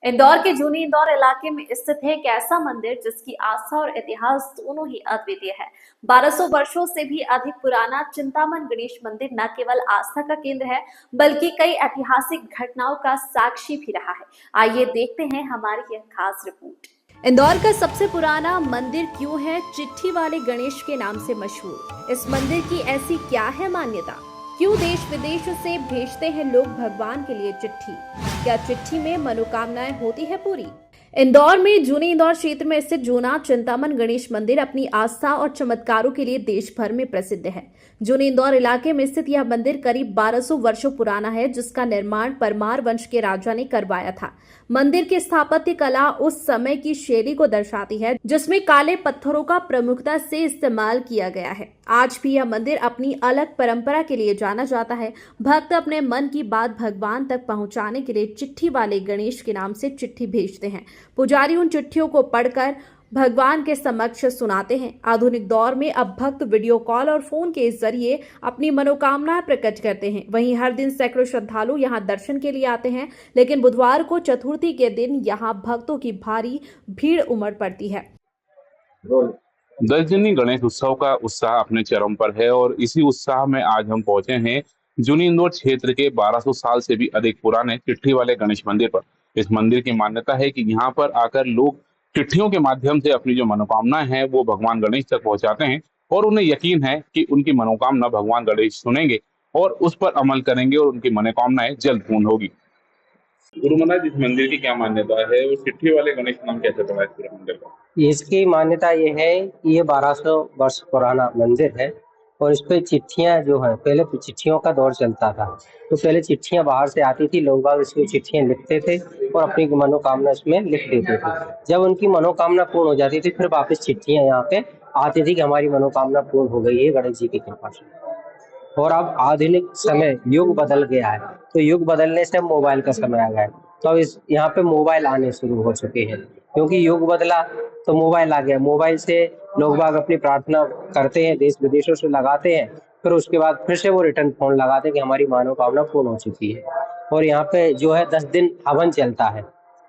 इंदौर के जूनी इंदौर इलाके में स्थित है एक ऐसा मंदिर जिसकी आस्था और इतिहास दोनों ही अद्वितीय है। 1200 वर्षों से भी अधिक पुराना चिंतामन गणेश मंदिर न केवल आस्था का केंद्र है, बल्कि कई ऐतिहासिक घटनाओं का साक्षी भी रहा है। आइए देखते हैं हमारी यह खास रिपोर्ट। इंदौर का सबसे पुराना मंदिर क्यों है चिट्ठी वाले गणेश के नाम से मशहूर? इस मंदिर की ऐसी क्या है मान्यता? क्यों देश विदेश से भेजते हैं लोग भगवान के लिए चिट्ठी? क्या चिट्ठी में मनोकामनाएं होती है पूरी? इंदौर में जूनी इंदौर क्षेत्र में स्थित जूना चिंतामन गणेश मंदिर अपनी आस्था और चमत्कारों के लिए देश भर में प्रसिद्ध है। जूनी इंदौर इलाके में स्थित यह मंदिर करीब 1200 वर्षों पुराना है, जिसका निर्माण परमार वंश के राजा ने करवाया था। मंदिर की स्थापत्य कला उस समय की शैली को दर्शाती है, जिसमें काले पत्थरों का प्रमुखता से इस्तेमाल किया गया है। आज भी यह मंदिर अपनी अलग परंपरा के लिए जाना जाता है। भक्त अपने मन की बात भगवान तक पहुंचाने के लिए चिट्ठी वाले गणेश के नाम से चिट्ठी भेजते हैं। पुजारी उन चिट्ठियों को पढ़कर भगवान के समक्ष सुनाते हैं। आधुनिक दौर में अब भक्त वीडियो कॉल और फोन के जरिए अपनी मनोकामनाएं प्रकट करते हैं। वहीं हर दिन सैकड़ों श्रद्धालु यहां दर्शन के लिए आते हैं, लेकिन बुधवार को चतुर्थी के दिन यहां भक्तों की भारी भीड़ उमड़ पड़ती है। 10 दिनी गणेश उत्सव का उत्साह अपने चरम पर है और इसी उत्साह में आज हम पहुंचे हैं जूनी इंदौर क्षेत्र के 1200 साल से भी अधिक पुराने चिट्ठी वाले गणेश मंदिर पर। इस मंदिर की मान्यता है कि यहाँ पर आकर लोग चिट्ठियों के माध्यम से अपनी जो मनोकामनाएं हैं वो भगवान गणेश तक पहुंचाते हैं और उन्हें यकीन है कि उनकी मनोकामना भगवान गणेश सुनेंगे और उस पर अमल करेंगे और उनकी मनोकामनाएं जल्द पूर्ण होगी। गुरु महाराज, इस मंदिर की क्या मान्यता है और चिट्ठी वाले गणेश नाम कैसे पड़ा इस पूरे मंदिर का? इसकी मान्यता ये है कि ये 1200 वर्ष पुराना मंदिर है और इस पे चिट्ठियां जो है, पहले चिट्ठियों का दौर चलता था। तो पहले चिट्ठियां बाहर से आती थी, लोग बाग इसमें चिट्ठियां लिखते थे और अपनी मनोकामना इसमें लिख देते थे। जब उनकी मनोकामना पूर्ण हो जाती थी, फिर वापस चिट्ठियां यहाँ पे आती थी कि हमारी मनोकामना पूर्ण हो गई है गणेश जी की कृपा से। और अब आधुनिक समय युग बदल गया है, तो युग बदलने से मोबाइल का समय आ गया है। तो इस यहाँ पे मोबाइल आने शुरू हो चुके हैं, क्योंकि युग बदला तो मोबाइल आ गया। मोबाइल से लोग बाग अपनी प्रार्थना करते हैं, देश विदेशों से लगाते हैं, फिर उसके बाद फिर से वो रिटर्न फोन लगाते हैं कि हमारी मनोकामना पूर्ण हो चुकी है। और यहाँ पे जो है 10 दिन हवन चलता है।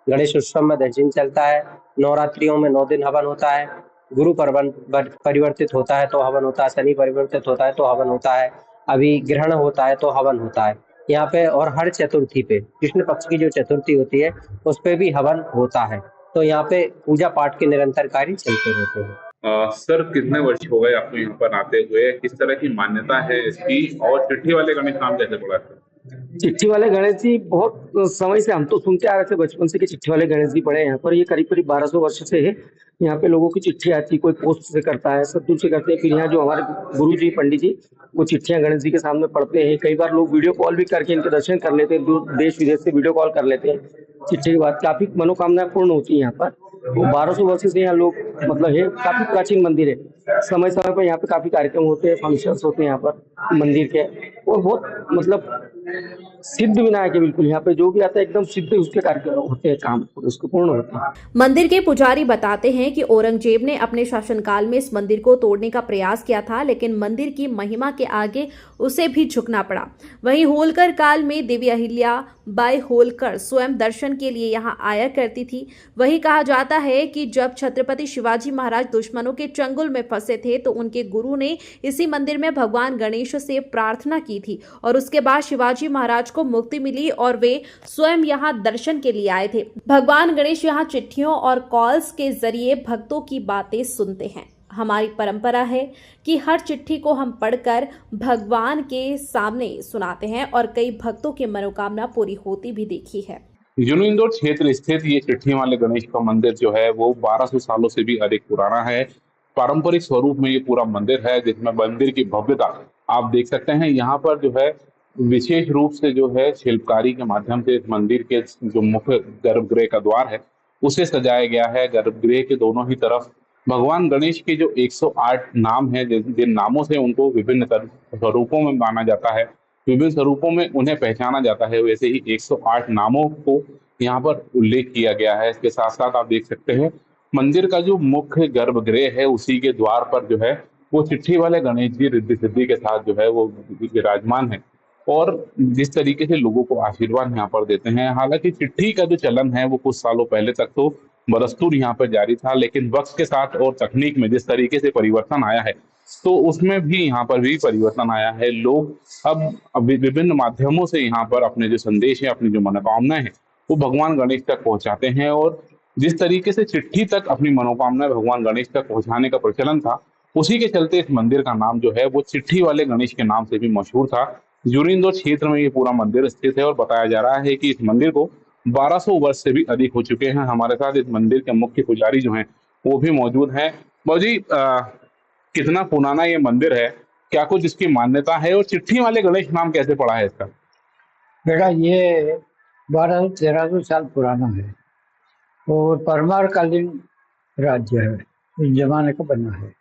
गणेश उत्सव में 10 दिन चलता है। नवरात्रियों में 9 दिन हवन होता है। गुरु परिवर्तित होता है तो हवन होता है, शनि परिवर्तित होता है तो हवन होता है, अभी ग्रहण होता है तो हवन होता है यहाँ पे। और हर चतुर्थी पे, कृष्ण पक्ष की जो चतुर्थी होती है उस पे भी हवन होता है। तो यहाँ पे पूजा पाठ के निरंतर कार्य चलते रहते हैं। सर, कितने वर्ष हो गए आपको यहाँ पर आते हुए? किस तरह की मान्यता है इसकी और चिट्ठी वाले गणेश नाम कैसे पड़ा है? चिट्ठी वाले गणेश जी बहुत समय से हम तो सुनते आ रहे थे बचपन से कि चिट्ठी वाले गणेश जी पड़े यहाँ पर। ये करीब करीब 1200 वर्ष से है। यहाँ पे लोगों की चिट्ठी आती, कोई पोस्ट से करता है, सब दूर से करते हैं। फिर यहाँ जो हमारे गुरु जी पंडित जी वो चिट्ठियां गणेश जी के सामने पढ़ते हैं। कई बार लोग वीडियो कॉल भी करके इनके दर्शन कर लेते हैं, दूर देश विदेश से वीडियो कॉल कर लेते हैं। चिट्ठी के बाद काफी मनोकामनाएं पूर्ण होती है यहाँ पर। वो 1200 वर्ष से यहाँ लोग मतलब है, काफी प्राचीन मंदिर है। समय समय पर यहाँ पे काफी कार्यक्रम होते हैं, फंक्शंस होते हैं यहाँ पर मंदिर के। और बहुत मतलब सिद्ध विनायक है बिल्कुल। यहाँ पे जो भी आता है एकदम सिद्ध उसके कार्यक्रम होते हैं, काम उसको पूर्ण होते हैं। मंदिर के पुजारी बताते हैं कि औरंगजेब ने अपने शासनकाल में इस मंदिर को तोड़ने का प्रयास किया था, लेकिन मंदिर की महिमा के आगे उसे भी झुकना पड़ा। वहीं होलकर काल में देवी अहिल्या बाई होलकर स्वयं दर्शन के लिए यहाँ आया करती थी। वही कहा जाता है कि जब छत्रपति शिवाजी महाराज दुश्मनों के चंगुल में फंसे थे तो उनके गुरु ने इसी मंदिर में भगवान गणेश से प्रार्थना की थी और उसके बाद शिवाजी महाराज को मुक्ति मिली और वे स्वयं यहाँ दर्शन के लिए आए थे। भगवान गणेश यहाँ चिट्ठियों और कॉल्स के जरिए भक्तों की बातें सुनते हैं। हमारी परंपरा है कि हर चिट्ठी को हम पढ़कर भगवान के सामने सुनाते हैं और कई भक्तों की मनोकामना पूरी होती भी देखी है। जूनी इंदौर क्षेत्र स्थित ये चिट्ठी वाले गणेश का मंदिर जो है वो 1200 सालों से भी अधिक पुराना है। पारंपरिक स्वरूप में ये पूरा मंदिर है, जिसमें मंदिर की भव्यता आप देख सकते हैं। यहाँ पर जो है विशेष रूप से जो है शिल्पकारी के माध्यम से इस मंदिर के जो मुख्य गर्भगृह का द्वार है उसे सजाया गया है। गर्भगृह के दोनों ही तरफ भगवान गणेश के जो 108 नाम है, जिन नामों से उनको विभिन्न स्वरूपों में माना जाता है, विभिन्न स्वरूपों में उन्हें पहचाना जाता है, वैसे ही 108 नामों को यहाँ पर उल्लेख किया गया है। इसके साथ साथ आप देख सकते हैं मंदिर का जो मुख्य गर्भगृह है उसी के द्वार पर जो है वो चिट्ठी वाले गणेश जी रिद्धि सिद्धि के साथ जो है वो विराजमान है। और जिस तरीके से लोगों को आशीर्वाद यहाँ पर देते हैं। हालांकि चिट्ठी का जो चलन है वो कुछ सालों पहले तक तो बदस्तूर यहाँ पर जारी था, लेकिन वक्त के साथ और तकनीक में जिस तरीके से परिवर्तन आया है, तो उसमें भी यहाँ पर भी परिवर्तन आया है। लोग अब विभिन्न माध्यमों से यहाँ पर अपने जो संदेश है, अपनी जो मनोकामनाएं हैं, वो भगवान गणेश तक पहुंचाते हैं। और जिस तरीके से चिट्ठी तक अपनी मनोकामनाएं भगवान गणेश तक पहुंचाने का प्रचलन था, उसी के चलते इस मंदिर का नाम जो है वो चिट्ठी वाले गणेश के नाम से भी मशहूर था। जुरिंदो क्षेत्र में ये पूरा मंदिर स्थित है और बताया जा रहा है कि इस मंदिर को 1200 वर्ष से भी अधिक हो चुके हैं। हमारे साथ इस मंदिर के मुख्य पुजारी जो हैं वो भी मौजूद हैं। बाबूजी, कितना पुराना ये मंदिर है, क्या कुछ इसकी मान्यता है, और चिट्ठी वाले गणेश नाम कैसे पड़ा है इसका? बेटा, ये 1200-1300 साल पुराना है और परमार कालीन राज्य है, उस जमाने का बना है।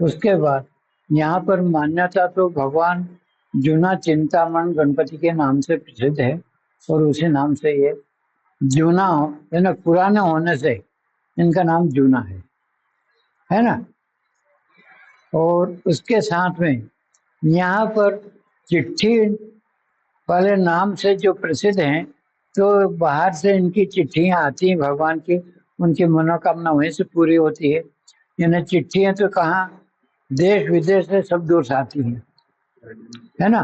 उसके बाद यहाँ पर मान्यता तो भगवान जूना चिंतामण गणपति के नाम से प्रसिद्ध है और उसी नाम से ये जूना यानी पुराने होने से इनका नाम जूना है ना। और उसके साथ में यहाँ पर चिट्ठी वाले नाम से जो प्रसिद्ध हैं, तो बाहर से इनकी चिट्ठियाँ आती हैं भगवान की, उनकी मनोकामना वहीं से पूरी होती है। यानी चिट्ठियाँ तो कहाँ, देश विदेश से सब दूर से आती हैं, है ना।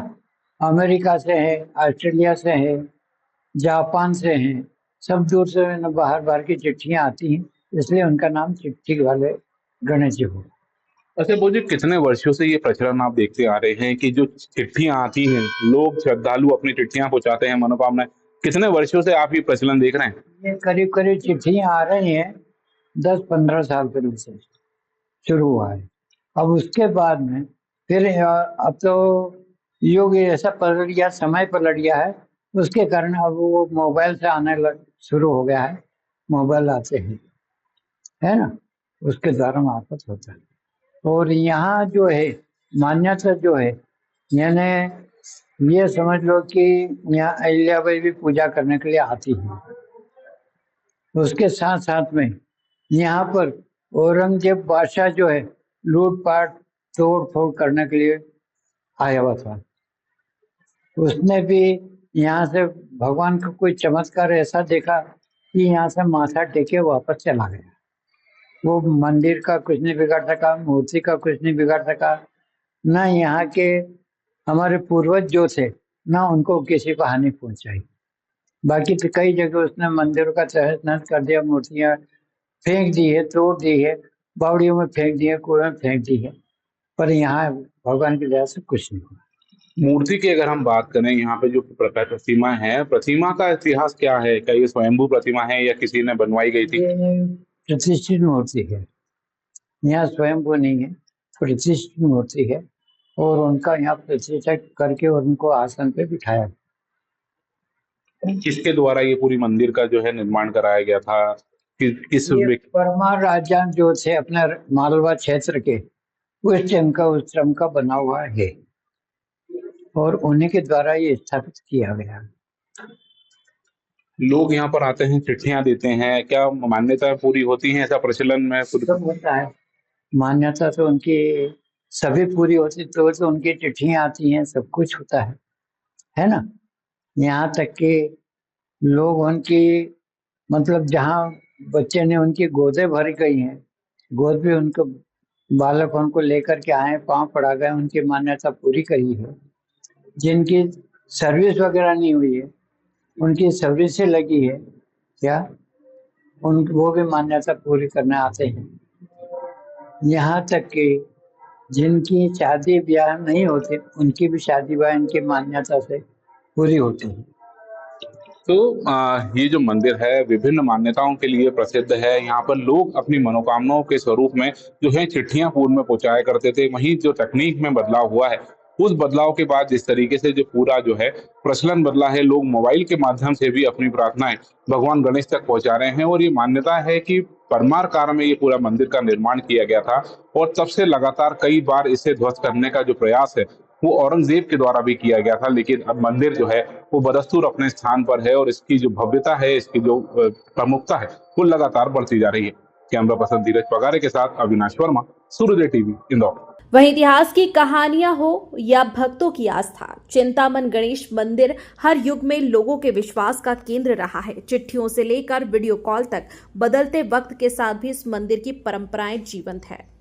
अमेरिका से है, ऑस्ट्रेलिया से है, जापान से है, सब दूर से बाहर बाहर की चिट्ठियाँ आती हैं, इसलिए उनका नाम चिट्ठी वाले गणेश जी हो। अच्छा बोझे, कितने वर्षों से ये प्रचलन आप देखते आ रहे हैं कि जो चिट्ठियां आती हैं, लोग श्रद्धालु अपनी चिट्ठियां पहुंचाते हैं, मनोकामनाएं, कितने वर्षों से आप ये प्रचलन देख रहे हैं? ये करीब करीब चिट्ठियां आ रही हैं 10-15 साल पहले से शुरू हुआ है। अब उसके बाद में फिर अब तो युग ऐसा पलट गया, समय पलट गया है, उसके कारण अब वो मोबाइल से आने शुरू हो गया है। मोबाइल आते हैं, है ना, उसके द्वारा मार्फत होता है। और यहाँ जो है मान्यता जो है, यानी ये समझ लो कि यहाँ अहिल्याबाई भी पूजा करने के लिए आती है। उसके साथ साथ में यहाँ पर औरंगजेब बादशाह जो है लूटपाट तोड़ फोड़ करने के लिए आया हुआ था। उसने भी यहाँ से भगवान का कोई चमत्कार ऐसा देखा कि यहाँ से माथा टेके वापस चला गया। वो मंदिर का कुछ नहीं बिगाड़ सका, मूर्ति का कुछ नहीं बिगाड़ सका, ना यहाँ के हमारे पूर्वज जो थे ना उनको किसी को हानि पहुंचाई। बाकी तो कई जगह उसने मंदिरों का तहस नहस कर दिया, मूर्तियाँ फेंक दी है, तोड़ दी है, बावड़ियों में फेंक दी है, कुएं में फेंक दी है, पर यहाँ भगवान की दया से कुछ नहीं हुआ। मूर्ति की अगर हम बात करें, यहाँ पे जो प्रतिमा है, प्रतिमा का इतिहास क्या है? क्या ये स्वयंभू प्रतिमा है या किसी ने बनवाई गई थी? प्रतिष्ठित मूर्ति है, यहाँ स्वयंभू नहीं है, प्रतिष्ठित मूर्ति है और उनका यहाँ प्रतिष्ठा करके और उनको आसन पे बिठाया। किसके द्वारा ये पूरी मंदिर का जो है निर्माण कराया गया था? किस परमार राजा जो थे अपने मालवा क्षेत्र के, उस टाइम का बना हुआ है और उन्हीं के द्वारा ये स्थापित किया गया। लोग यहाँ पर आते हैं, चिट्ठियां देते हैं, क्या मान्यता पूरी होती है? ऐसा प्रचलन में सब होता है, मान्यता तो उनकी सभी पूरी होती तो उनकी चिट्ठियां आती हैं, सब कुछ होता है ना। यहाँ तक कि लोग उनकी मतलब जहाँ बच्चे ने उनकी गोदें भरी गई हैं, गोद भी उनको बालक उनको लेकर के आए, पाँव पड़ा गए, उनकी मान्यता पूरी करी है। जिनकी सर्विस वगैरह नहीं हुई है, उनकी सर्विस से लगी है क्या, वो भी मान्यता पूरी करने आते हैं। यहाँ तक कि जिनकी शादी ब्याह नहीं होते, उनकी भी शादी ब्याह इनकी मान्यता से पूरी होती है। तो ये जो मंदिर है विभिन्न मान्यताओं के लिए प्रसिद्ध है। यहाँ पर लोग अपनी मनोकामनाओं के स्वरूप में जो है चिट्ठियां पूर्व में पहुंचाया करते थे। वहीं जो तकनीक में बदलाव हुआ है, उस बदलाव के बाद जिस तरीके से जो पूरा जो है प्रचलन बदला है, लोग मोबाइल के माध्यम से भी अपनी प्रार्थनाएं भगवान गणेश तक पहुंचा रहे हैं। और ये मान्यता है कि परमार काल में ये पूरा मंदिर का निर्माण किया गया था और तब से लगातार कई बार इसे ध्वस्त करने का जो प्रयास है वो औरंगजेब के द्वारा भी किया गया था। लेकिन अब मंदिर जो है वो बदस्तूर अपने स्थान पर है और इसकी जो भव्यता है, इसकी जो प्रमुखता है, वो लगातार बढ़ती जा रही है। कैमरा पर्सन धीरज पगारे के साथ अविनाश वर्मा, सूर्योदय टीवी, इंदौर। वहीं इतिहास की कहानियां हो या भक्तों की आस्था, चिंतामन गणेश मंदिर हर युग में लोगों के विश्वास का केंद्र रहा है। चिट्ठियों से लेकर वीडियो कॉल तक बदलते वक्त के साथ भी इस मंदिर की परंपराएं जीवंत है।